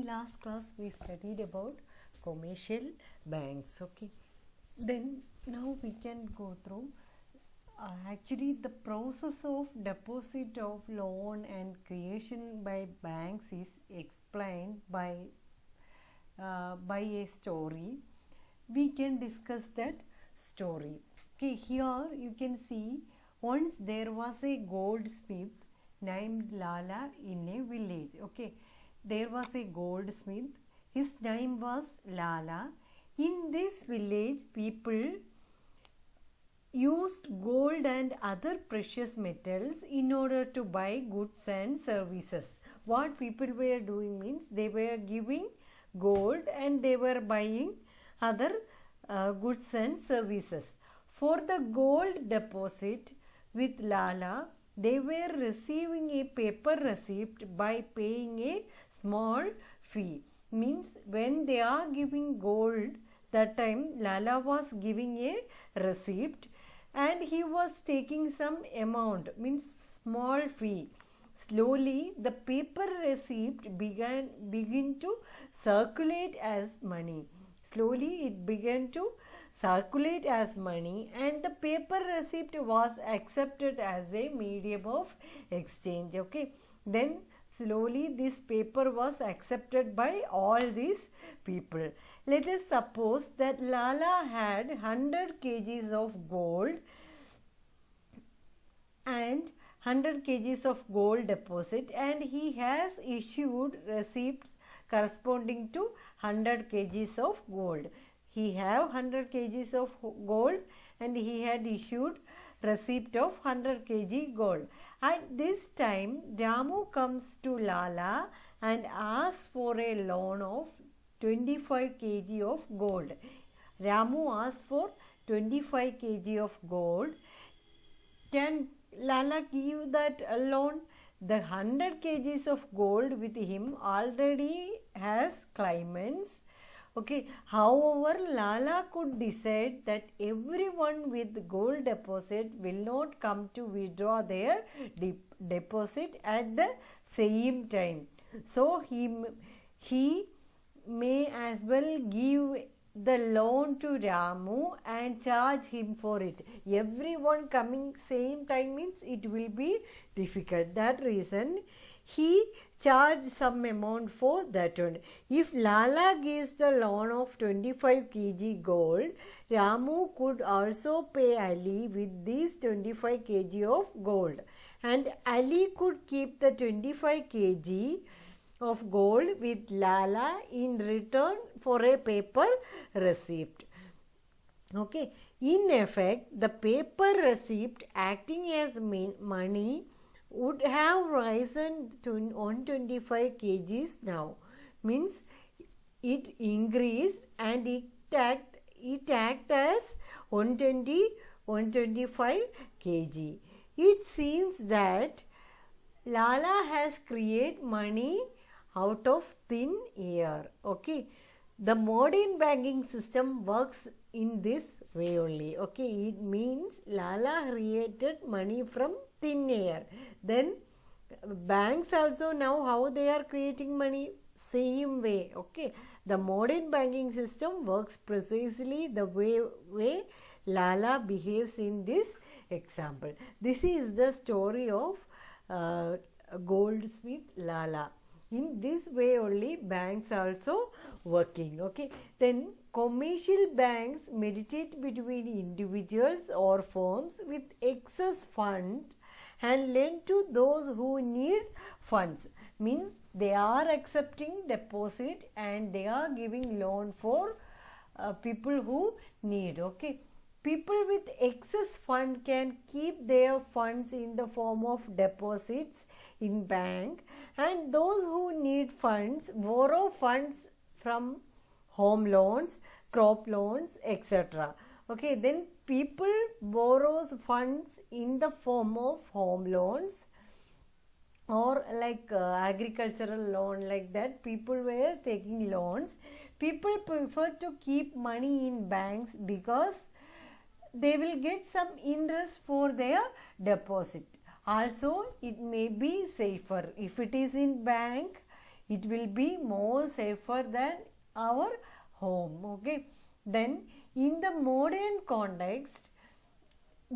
last class we studied about commercial banks. Okay, then now we can go through actually the process of deposit of loan and creation by banks is explained by a story. We can discuss that story. Okay, here you can see once there was a goldsmith named Lala in a village. Okay, there was a goldsmith. His name was Lala. In this village, people used gold and other precious metals in order to buy goods and services. What people were doing means they were giving gold and they were buying other goods and services. For the gold deposit with Lala, they were receiving a paper receipt by paying a small fee. Means when they are giving gold, that time Lala was giving a receipt and he was taking some amount, means small fee. Slowly the paper receipt began to circulate as money. Slowly it began to circulate as money and the paper receipt was accepted as a medium of exchange. Okay, then slowly this paper was accepted by all these people. Let us suppose that Lala had 100 kgs of gold and 100 kgs of gold deposit, and he has issued receipts corresponding to 100 kgs of gold. He have 100 kgs of gold and he had issued receipt of 100 kg gold. At this time, Ramu comes to Lala and asks for a loan of 25 kg of gold. Ramu asks for 25 kg of gold. Can Lala give that loan? The 100 kgs of gold with him already has claimants. Okay, however, Lala could decide that everyone with gold deposit will not come to withdraw their deposit at the same time. So he may as well give the loan to Ramu and charge him for it. Everyone coming same time means it will be difficult. That reason he charge some amount for that one. If Lala gives the loan of 25 kg gold, Ramu could also pay Ali with these 25 kg of gold, and Ali could keep the 25 kg of gold with Lala in return for a paper receipt. Okay, in effect, the paper receipt acting as money would have risen to 125 kgs now. Means it increased and it act as 125 kg. It seems that Lala has created money out of thin air. Okay, the modern banking system works in this way only. Okay, it means Lala created money from thin air. Then banks also now how they are creating money, same way. Okay, the modern banking system works precisely the way Lala behaves in this example. This is the story of goldsmith Lala. In this way only banks also working. Okay, then commercial banks mediate between individuals or firms with excess funds and lend to those who need funds. Means they are accepting deposit and they are giving loan for people who need. Okay, people with excess fund can keep their funds in the form of deposits in bank, and those who need funds borrow funds from home loans, crop loans, etc. Okay, then people borrows funds in the form of home loans or like agricultural loan, like that people were taking loans. People prefer to keep money in banks because they will get some interest for their deposit. Also, it may be safer. If it is in bank, It will be more safer than our home. Okay. Then in the modern context,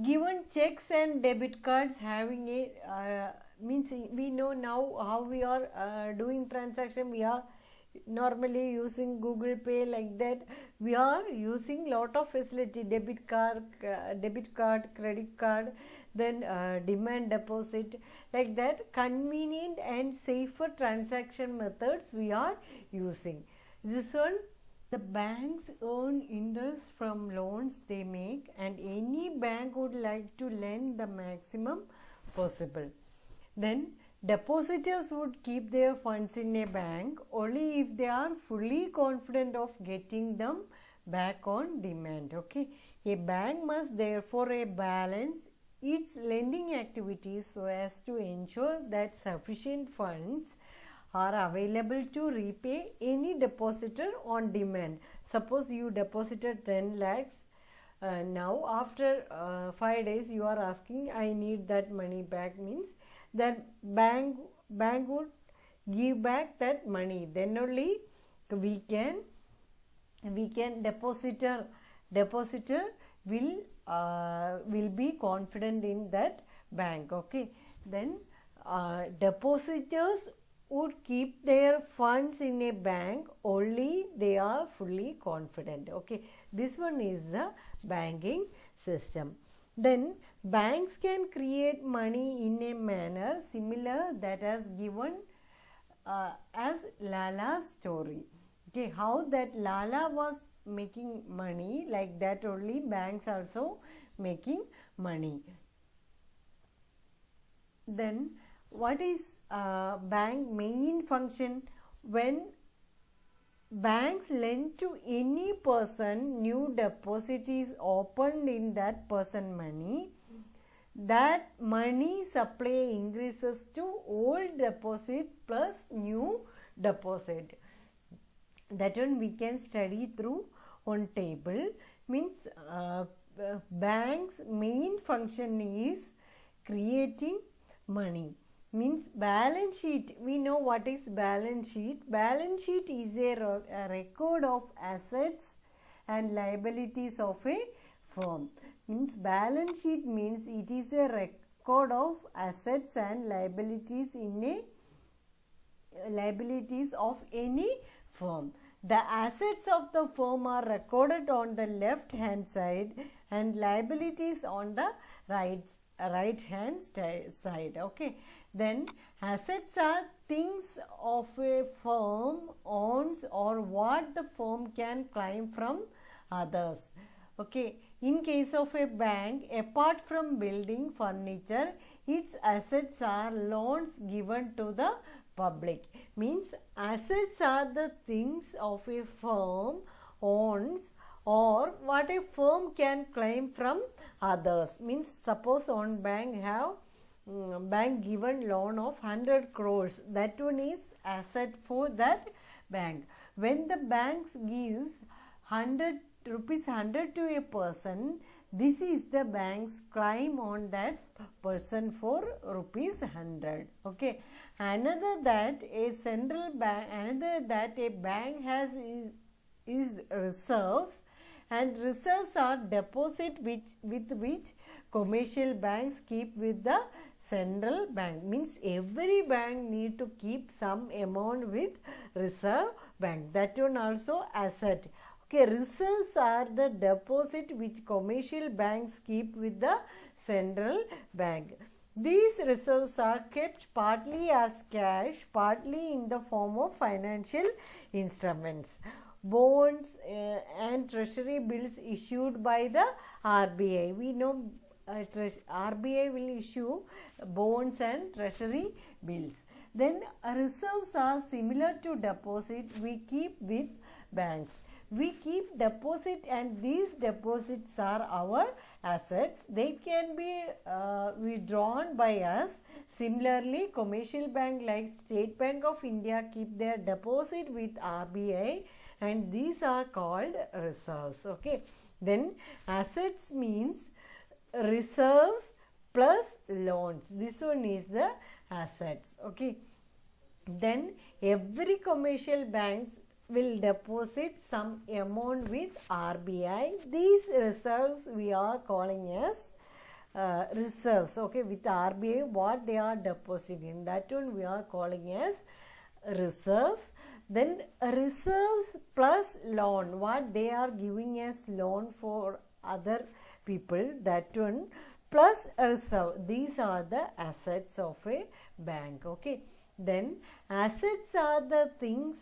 given checks and debit cards having a means we know now how we are doing transaction. We are normally using Google Pay, like that. We are using lot of facility, debit card, credit card, then demand deposit, like that. Convenient and safer transaction methods we are using. This one, the banks earn interest from loans they make, and any bank would like to lend the maximum possible. Then depositors would keep their funds in a bank only if they are fully confident of getting them back on demand. Okay. A bank must therefore balance its lending activities so as to ensure that sufficient funds are available to repay any depositor on demand. Suppose you deposited 10 lakhs. Now after 5 days you are asking, I need that money back, means that bank would give back that money. Then only we can depositor will be confident in that bank. Okay. Then depositors would keep their funds in a bank only they are fully confident. Okay. This one is the banking system. Then banks can create money in a manner similar that has given as Lala's story. Okay, how that Lala was making money, like that only banks also making money. Then what is bank main function? When banks lend to any person, new deposit is opened in that person money. That money supply increases to old deposit plus new deposit. That one we can study through on table. Means bank's main function is creating money. Means balance sheet. We know what is balance sheet. Balance sheet is a record of assets and liabilities of a firm. Means balance sheet means it is a record of assets and liabilities of any firm. The assets of the firm are recorded on the left hand side and liabilities on the right hand side. Okay. Then assets are things of a firm owns or what the firm can claim from others. Okay. In case of a bank, apart from building furniture, its assets are loans given to the public. Means assets are the things of a firm owns or what a firm can claim from others. Means suppose on bank have bank given loan of 100 crores. That one is asset for that bank. When the banks gives 100 to a person, this is the bank's claim on that person for rupees 100. Okay. Another that a bank has is reserves, and reserves are deposit with which commercial banks keep with the central bank. Means every bank need to keep some amount with reserve bank. That one also asset. Okay, reserves are the deposit which commercial banks keep with the central bank. These reserves are kept partly as cash, partly in the form of financial instruments. Bonds and treasury bills issued by the RBI. We know RBI will issue bonds and treasury bills. Then reserves are similar to deposit we keep with banks. We keep deposit and these deposits are our assets. They can be withdrawn by us. Similarly, commercial bank like State Bank of India keep their deposit with RBI and these are called reserves. Okay. Then assets means reserves plus loans. This one is the assets. Okay. Then every commercial banks will deposit some amount with RBI. These reserves we are calling as reserves. Okay, with RBI what they are depositing, that one we are calling as reserves. Then reserves plus loan, what they are giving as loan for other people, that one plus reserve. These are the assets of a bank. Okay, then assets are the things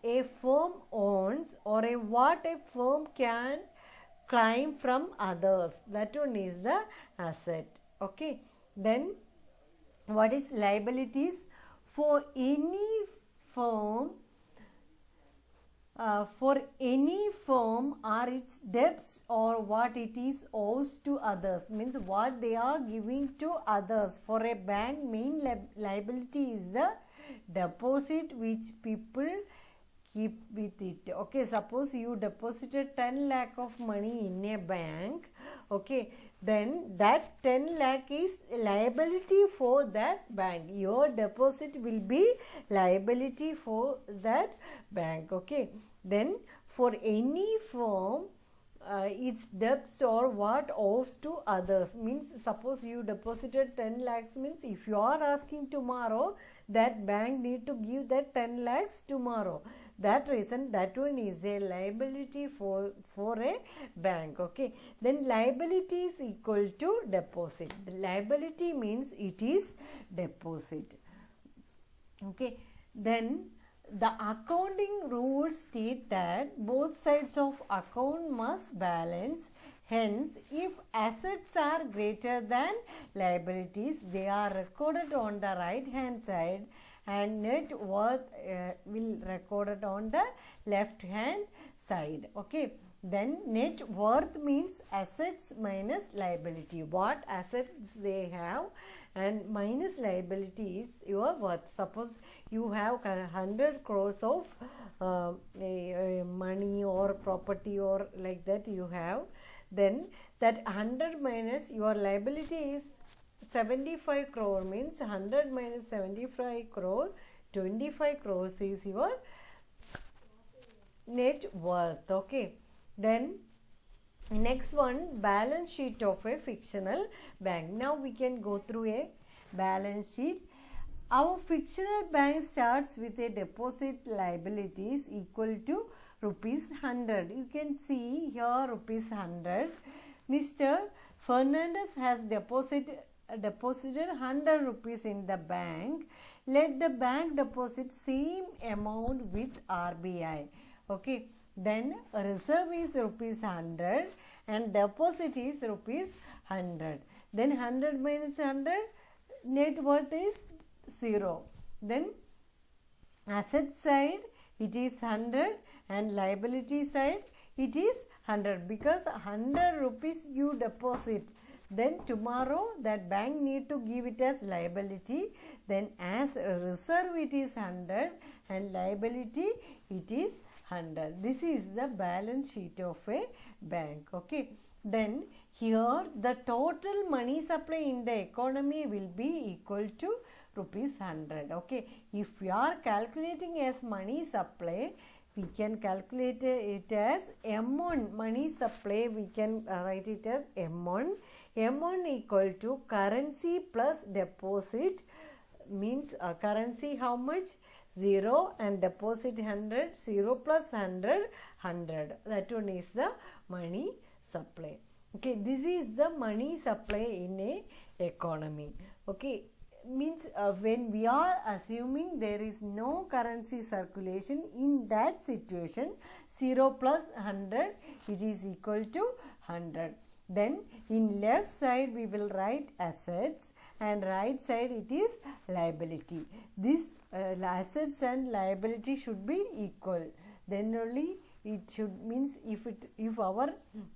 a firm owns or what a firm can claim from others, that one is the asset. Okay, then what is liabilities? For any firm or its debts or what it is owes to others, means what they are giving to others. For a bank, main liability is the deposit which people keep with it. Okay, suppose you deposited 10 lakh of money in a bank. Okay, then that 10 lakh is liability for that bank. Your deposit will be liability for that bank. Okay, then for any firm, its debts or what owes to others, means suppose you deposited 10 lakhs, means if you are asking tomorrow, that bank need to give that 10 lakhs tomorrow. That reason, that one is a liability for a bank. Okay, then liability is equal to deposit. The liability means it is deposit. Okay, then the accounting rules state that both sides of account must balance. Hence, if assets are greater than liabilities, they are recorded on the right hand side and net worth will recorded on the left hand side. Okay, then net worth means assets minus liability, what assets they have, and minus liability is your worth. Suppose you have 100 crores of money or property or like that you have, then that 100 minus your liability is 75 crore, means 100 minus 75 crore, 25 crores is your net worth. Okay, then next one, balance sheet of a fictional bank. Now we can go through a balance sheet. Our fictional bank starts with a deposit liabilities equal to rupees 100. You can see here rupees 100. Mr. Fernandez has deposited 100 rupees in the bank. Let the bank deposit same amount with RBI. Okay, then reserve is rupees 100 and deposit is rupees 100. Then 100 minus 100, net worth is 0. Then asset side it is 100 and liability side it is 100, because 100 rupees you deposit, then tomorrow that bank need to give it as liability. Then as a reserve it is 100 and liability it is 100. This is the balance sheet of a bank. Okay, then here the total money supply in the economy will be equal to rupees 100. Okay, if we are calculating as money supply, we can calculate it as M1 money supply. We can write it as M1. M1 equal to currency plus deposit, means currency how much? 0 and deposit 100. 0 plus 100, 100. That one is the money supply. Okay, this is the money supply in a economy. Okay, means when we are assuming there is no currency circulation, in that situation 0 plus 100 it is equal to 100. Then in left side we will write assets and right side it is liability. This assets and liability should be equal, then only it should, means if our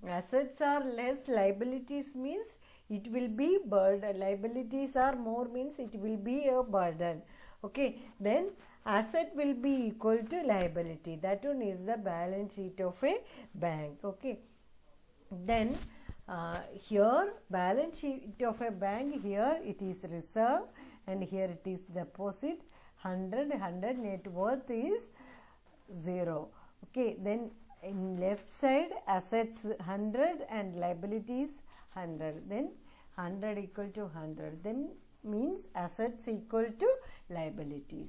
assets are less, liabilities means it will be burden. Liabilities are more means it will be a burden. Okay, then asset will be equal to liability. That one is the balance sheet of a bank. Okay, then here balance sheet of a bank, here it is reserve and here it is deposit. 100 net worth is 0. Okay, then in left side assets 100 and liabilities 100. Then 100 equal to 100. Then means assets equal to liabilities.